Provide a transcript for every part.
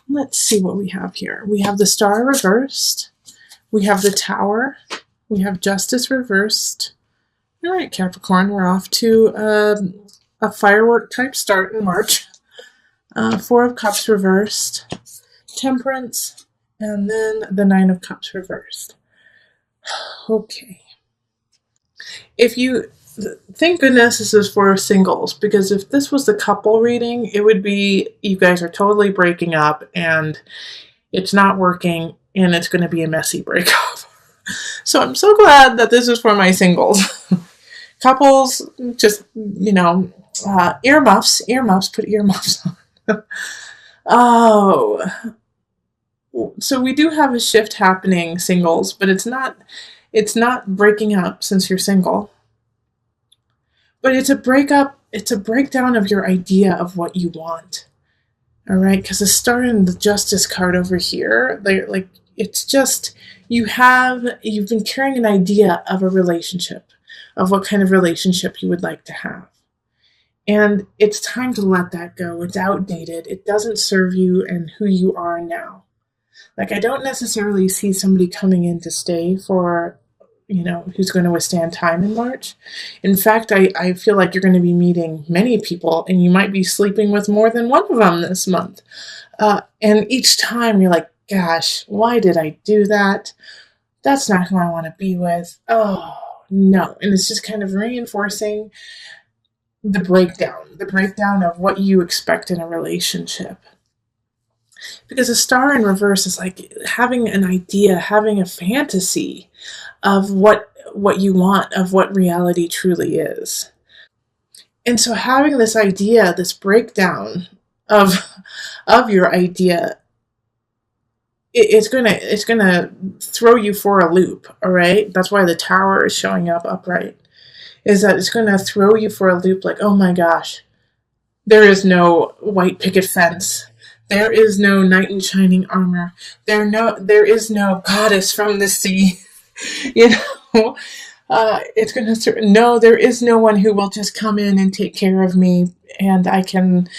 Let's see what we have here. We have the Star reversed. We have the Tower. We have Justice reversed. All right, Capricorn, we're off to a firework type start in March. Four of Cups reversed. Temperance. And then the Nine of Cups reversed. Okay. If you, thank goodness this is for singles, because if this was the couple reading, it would be you guys are totally breaking up and it's not working and it's going to be a messy breakup. So I'm so glad that this is for my singles. Couples, just, earmuffs, put earmuffs on. Oh, so we do have a shift happening, singles, but it's not breaking up since you're single. But it's a breakup, it's a breakdown of your idea of what you want. All right, because the Star and the Justice card over here, they're like, it's just, you've been carrying an idea of a relationship, of what kind of relationship you would like to have. And it's time to let that go. It's outdated. It doesn't serve you and who you are now. Like, I don't necessarily see somebody coming in to stay for, who's going to withstand time in March. In fact, I feel like you're going to be meeting many people and you might be sleeping with more than one of them this month. And each time you're like, gosh, why did I do that? That's not who I want to be with. Oh, no. And it's just kind of reinforcing the breakdown of what you expect in a relationship. Because a Star in reverse is like having an idea, having a fantasy of what you want, of what reality truly is. And so having this idea, this breakdown of your idea, it's gonna throw you for a loop, all right? That's why the Tower is showing up upright. Is that it's gonna throw you for a loop, like, oh my gosh, there is no white picket fence. There is no knight in shining armor. There is no goddess from the sea. It's going to, no, there is no one who will just come in and take care of me and I can,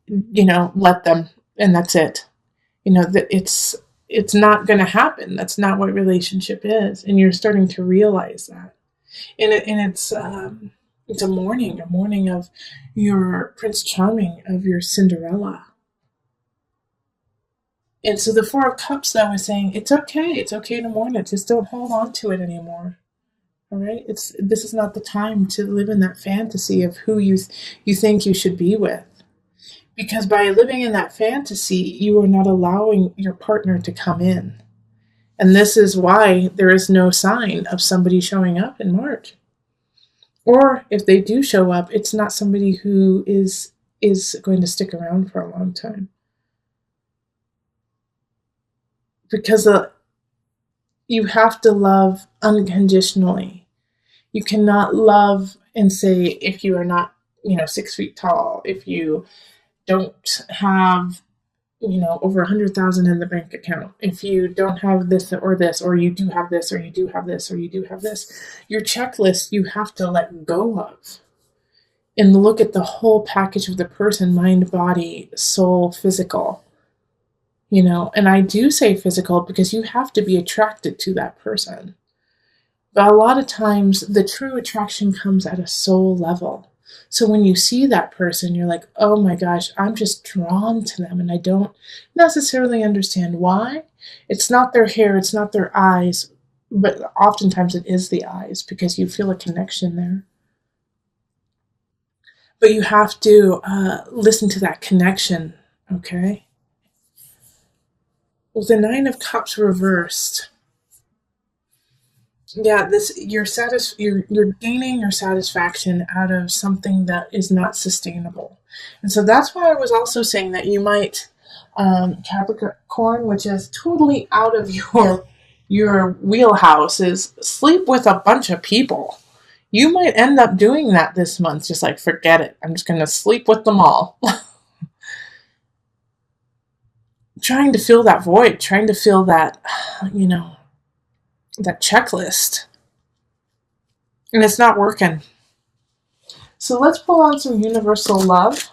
let them, and that's it. It's not going to happen. That's not what relationship is. And you're starting to realize that. And it's a mourning of your Prince Charming, of your Cinderella. And so the Four of Cups, though, is saying, it's okay to mourn it. Just don't hold on to it anymore. All right? This is not the time to live in that fantasy of who you think you should be with. Because by living in that fantasy, you are not allowing your partner to come in. And this is why there is no sign of somebody showing up in March. Or if they do show up, it's not somebody who is going to stick around for a long time. Because you have to love unconditionally. You cannot love and say, if you are not, 6 feet tall, if you don't have, over 100,000 in the bank account, if you don't have this, or you do have this, or you do have this, or you do have this, your checklist you have to let go of and look at the whole package of the person, mind, body, soul, physical. And I do say physical because you have to be attracted to that person. But a lot of times the true attraction comes at a soul level. So when you see that person, you're like, oh my gosh, I'm just drawn to them. And I don't necessarily understand why. It's not their hair, it's not their eyes, but oftentimes it is the eyes because you feel a connection there. But you have to listen to that connection, okay? Well, the Nine of Cups reversed. Yeah, you're gaining your satisfaction out of something that is not sustainable. And so that's why I was also saying that you might, Capricorn, which is totally out of your wheelhouse, is sleep with a bunch of people. You might end up doing that this month, just like, forget it. I'm just going to sleep with them all. Trying to fill that void, trying to fill that, that checklist. And it's not working. So let's pull on some universal love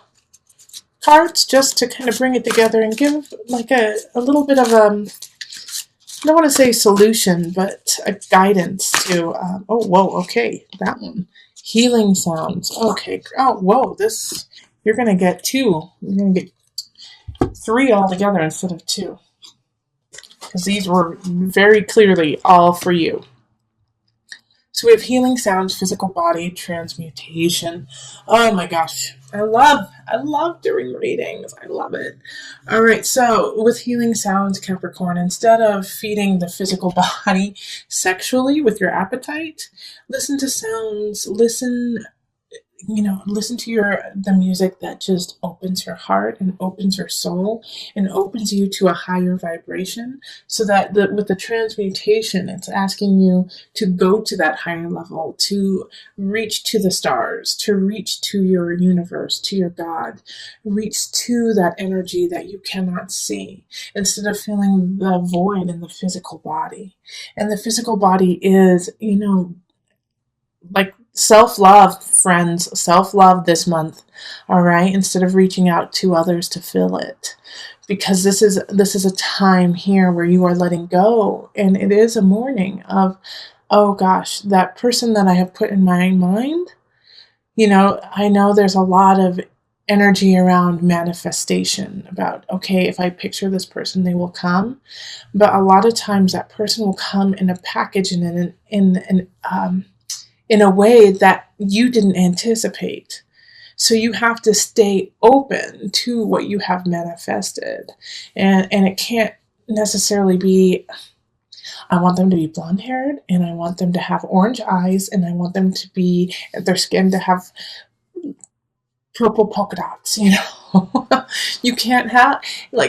cards just to kind of bring it together and give like a little bit of I don't want to say solution, but a guidance to, oh, whoa, okay, that one. Healing sounds. Okay, oh, whoa, this, you're going to get two. You're going to get three altogether instead of two. Because these were very clearly all for you. So we have healing sounds, physical body, transmutation. Oh my gosh. I love doing readings. I love it. All right. So with healing sounds, Capricorn, instead of feeding the physical body sexually with your appetite, listen to sounds, listen to the music that just opens your heart and opens your soul and opens you to a higher vibration, so that with the transmutation, it's asking you to go to that higher level, to reach to the stars, to reach to your universe, to your God, reach to that energy that you cannot see, instead of feeling the void in the physical body. And the physical body is, like self-love, friends, self-love this month. All right, instead of reaching out to others to fill it, because this is a time here where you are letting go, and it is a morning of, oh gosh, that person that I have put in my mind. I know there's a lot of energy around manifestation about, okay, if I picture this person, they will come. But a lot of times that person will come in a package and in a way that you didn't anticipate. So you have to stay open to what you have manifested. And it can't necessarily be, I want them to be blonde haired, and I want them to have orange eyes, and I want them to be, their skin to have purple polka dots, You can't have,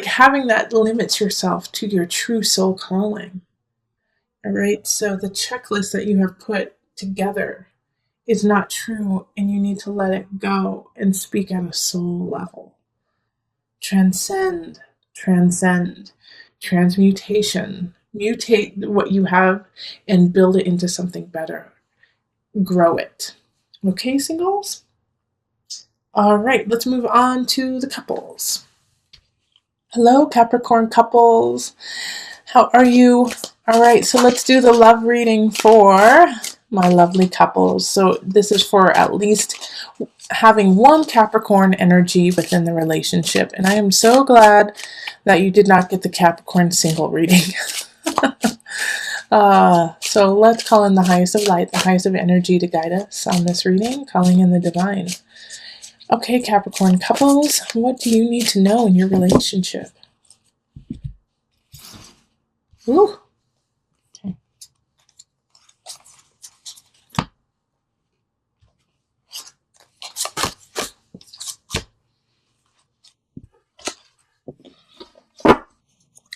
having that limits yourself to your true soul calling. All right. So the checklist that you have put together is not true, and you need to let it go and speak at a soul level. Transcend, transmutation, mutate what you have and build it into something better. Grow it. Okay, singles? All right, let's move on to the couples. Hello, Capricorn couples. How are you? All right, so let's do the love reading for my lovely couples. So this is for at least having one Capricorn energy within the relationship. And I am so glad that you did not get the Capricorn single reading. So let's call in the highest of light, the highest of energy to guide us on this reading, calling in the divine. Okay, Capricorn couples, what do you need to know in your relationship? Ooh. Okay.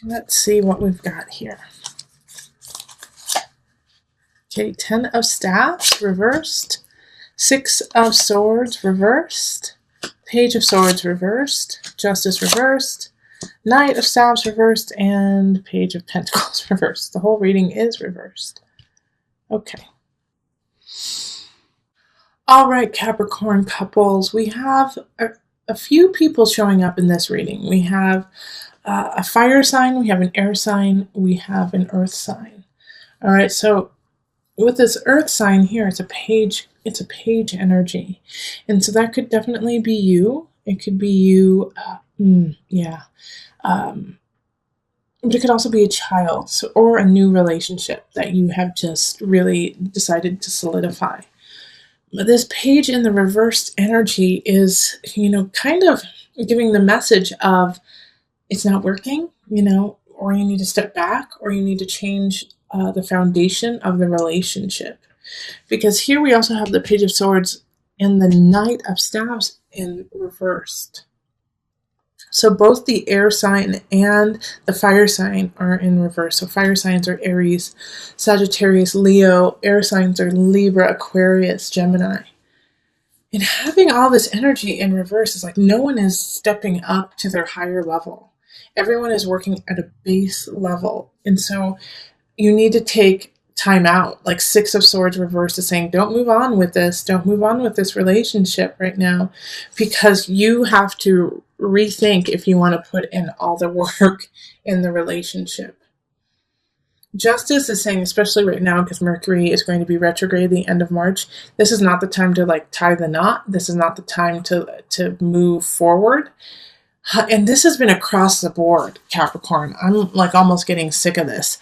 Let's see what we've got here. Okay, 10 of Staffs reversed, 6 of Swords reversed, Page of Swords reversed, Justice reversed, Knight of Staffs reversed, and Page of Pentacles reversed. The whole reading is reversed. Okay. All right, Capricorn couples, we have a few people showing up in this reading. We have a fire sign, we have an air sign, we have an earth sign. All right, so with this earth sign here, it's a page energy. And so that could definitely be you. It could be you, but it could also be a child, or a new relationship that you have just really decided to solidify. But this page in the reversed energy is, kind of giving the message of it's not working, or you need to step back, or you need to change the foundation of the relationship. Because here we also have the Page of Swords and the Knight of Staffs in reversed. So both the air sign and the fire sign are in reverse. So fire signs are Aries, Sagittarius, Leo. Air signs are Libra, Aquarius, Gemini. And having all this energy in reverse is like no one is stepping up to their higher level. Everyone is working at a base level. And so you need to take time out. Like Six of Swords reversed is saying, don't move on with this. Don't move on with this relationship right now, because you have to rethink if you want to put in all the work in the relationship. Justice is saying, especially right now, because Mercury is going to be retrograde at the end of March, this is not the time to like tie the knot. This is not the time to move forward. And this has been across the board, Capricorn. I'm like almost getting sick of this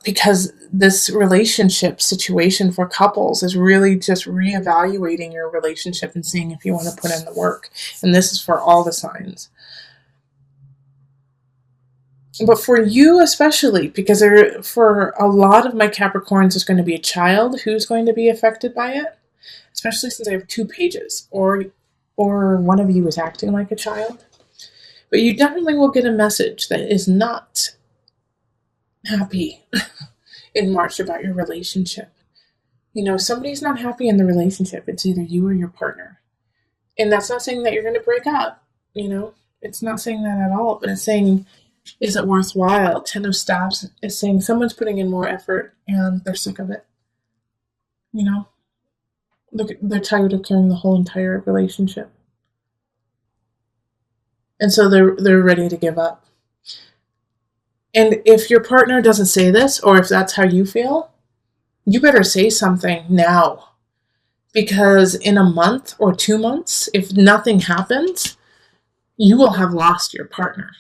because this relationship situation for couples is really just reevaluating your relationship and seeing if you want to put in the work. And this is for all the signs. But for you especially, because for a lot of my Capricorns, there's going to be a child who's going to be affected by it, especially since I have 2 pages, or one of you is acting like a child. But you definitely will get a message that is not happy in March about your relationship. You know, somebody's not happy in the relationship. It's either you or your partner. And that's not saying that you're going to break up, you know. It's not saying that at all, but it's saying, is it worthwhile? 10 of Staffs is saying someone's putting in more effort and they're sick of it. You know, they're tired of carrying the whole entire relationship. And so they're ready to give up. And if your partner doesn't say this, or if that's how you feel, you better say something now. Because in a month or 2 months, if nothing happens, you will have lost your partner.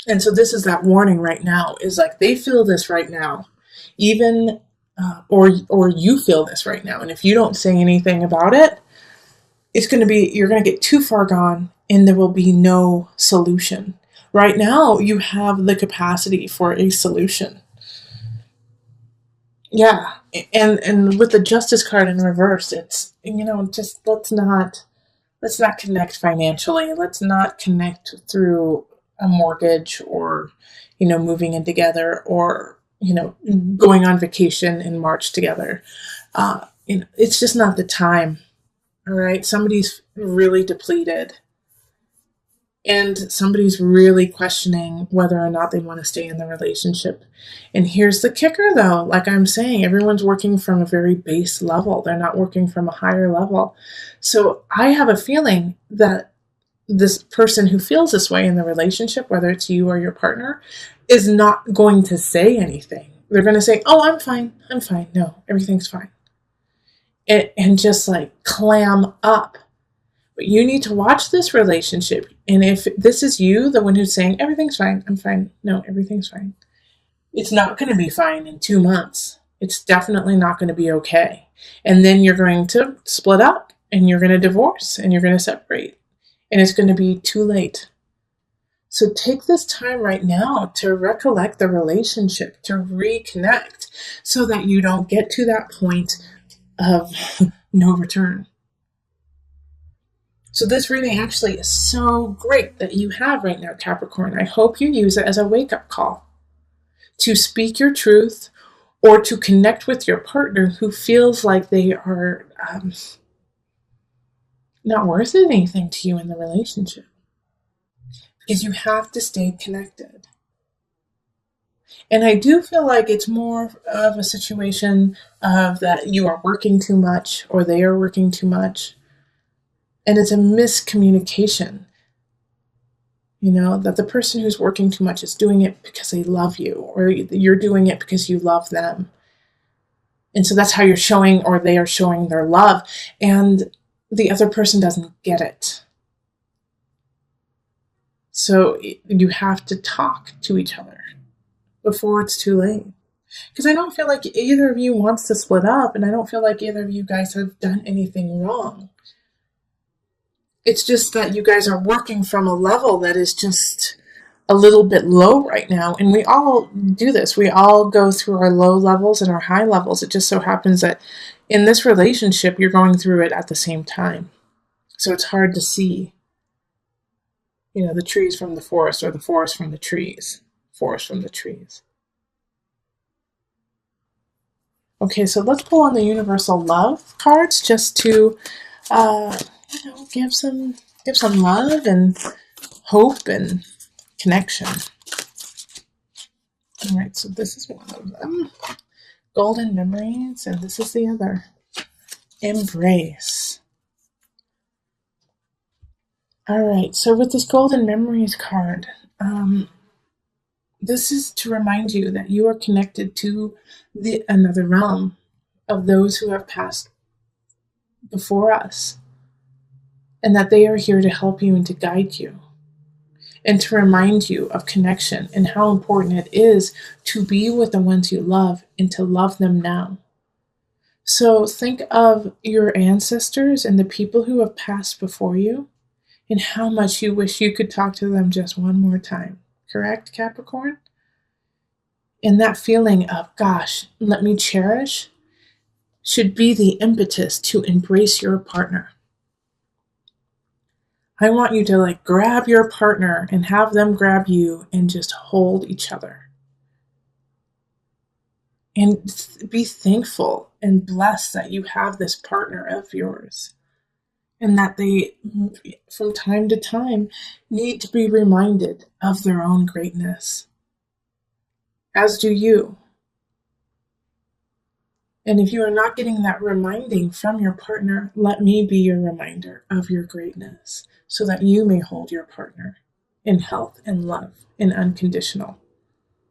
And so this is that warning right now, is like they feel this right now, even, or you feel this right now. And if you don't say anything about it, you're going to get too far gone and there will be no solution. Right now, you have the capacity for a solution. Yeah. And with the Justice card in reverse, it's, you know, just let's not connect financially. Let's not connect through a mortgage or, you know, moving in together or, you know, going on vacation in March together. You know, it's just not the time. All right. Somebody's really depleted and somebody's really questioning whether or not they want to stay in the relationship. And here's the kicker though. Like I'm saying, everyone's working from a very base level. They're not working from a higher level. So I have a feeling that this person who feels this way in the relationship, whether it's you or your partner, is not going to say anything. They're going to say, oh, I'm fine. I'm fine. No, everything's fine. And just like clam up. But you need to watch this relationship. And if this is you, the one who's saying, everything's fine, I'm fine. No, everything's fine. It's not going to be fine in 2 months. It's definitely not going to be okay. And then you're going to split up and you're going to divorce and you're going to separate. And it's going to be too late. So take this time right now to recollect the relationship, to reconnect, so that you don't get to that point of no return. So this reading actually is so great that you have right now, Capricorn. I hope you use it as a wake-up call to speak your truth or to connect with your partner who feels like they are not worth anything to you in the relationship. Because you have to stay connected. And I do feel like it's more of a situation of that you are working too much or they are working too much. And it's a miscommunication. You know, that the person who's working too much is doing it because they love you, or you're doing it because you love them. And so that's how you're showing, or they are showing their love. And the other person doesn't get it. So you have to talk to each other before it's too late. Because I don't feel like either of you wants to split up, and I don't feel like either of you guys have done anything wrong. It's just that you guys are working from a level that is just a little bit low right now. And we all do this. We all go through our low levels and our high levels. It just so happens that in this relationship, you're going through it at the same time. So it's hard to see, you know, the trees from the forest, or the forest from the trees. Forest from the trees. Okay, so let's pull on the universal love cards just to give some love and hope and connection. All right, so this is one of them. Golden memories, and this is the other. Embrace. All right, so with this golden memories card, this is to remind you that you are connected to another realm of those who have passed before us, and that they are here to help you and to guide you, and to remind you of connection and how important it is to be with the ones you love and to love them now. So think of your ancestors and the people who have passed before you and how much you wish you could talk to them just one more time. Correct, Capricorn? And that feeling of, gosh, let me cherish, should be the impetus to embrace your partner. I want you to grab your partner and have them grab you and just hold each other. And be thankful and blessed that you have this partner of yours. And that they, from time to time, need to be reminded of their own greatness. As do you. And if you are not getting that reminding from your partner, let me be your reminder of your greatness so that you may hold your partner in health and love and unconditional.